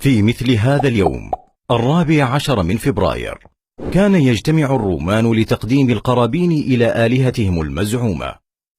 في مثل هذا اليوم 14 من فبراير كان يجتمع الرومان لتقديم القرابين إلى آلهتهم المزعومة،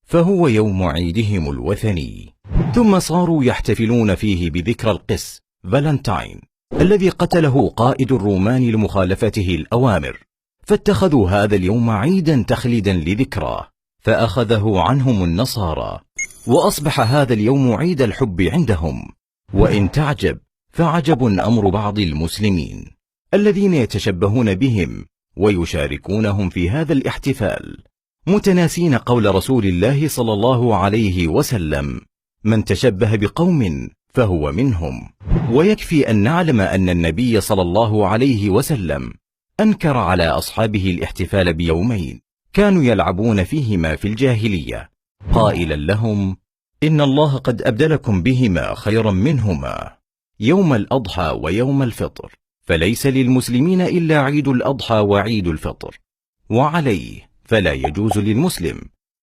فهو يوم عيدهم الوثني. ثم صاروا يحتفلون فيه بذكرى القس فالنتاين الذي قتله قائد الرومان لمخالفته الأوامر، فاتخذوا هذا اليوم عيدا تخليدا لذكراه، فأخذه عنهم النصارى، وأصبح هذا اليوم عيد الحب عندهم. وإن تعجب فعجب أمر بعض المسلمين الذين يتشبهون بهم ويشاركونهم في هذا الاحتفال، متناسين قول رسول الله صلى الله عليه وسلم: من تشبه بقوم فهو منهم. ويكفي أن نعلم أن النبي صلى الله عليه وسلم أنكر على أصحابه الاحتفال بيومين كانوا يلعبون فيهما في الجاهلية، قائلا لهم: إن الله قد أبدلكم بهما خيرا منهما، يوم الأضحى ويوم الفطر، فليس للمسلمين إلا عيد الأضحى وعيد الفطر، وعليه فلا يجوز للمسلم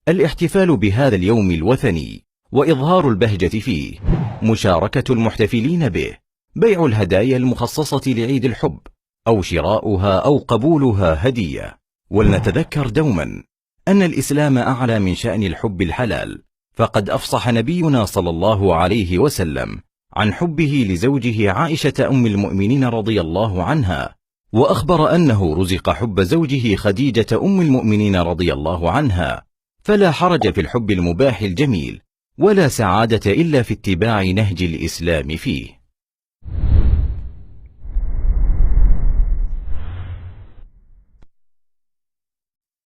الاحتفال بهذا اليوم الوثني وإظهار البهجة فيه، مشاركة المحتفلين به، بيع الهدايا المخصصة لعيد الحب أو شراؤها أو قبولها هدية. ولنتذكر دوما أن الإسلام أعلى من شأن الحب الحلال، فقد أفصح نبينا صلى الله عليه وسلم عن حبه لزوجه عائشة أم المؤمنين رضي الله عنها، وأخبر أنه رزق حب زوجه خديجة أم المؤمنين رضي الله عنها. فلا حرج في الحب المباح الجميل، ولا سعادة إلا في اتباع نهج الإسلام فيه.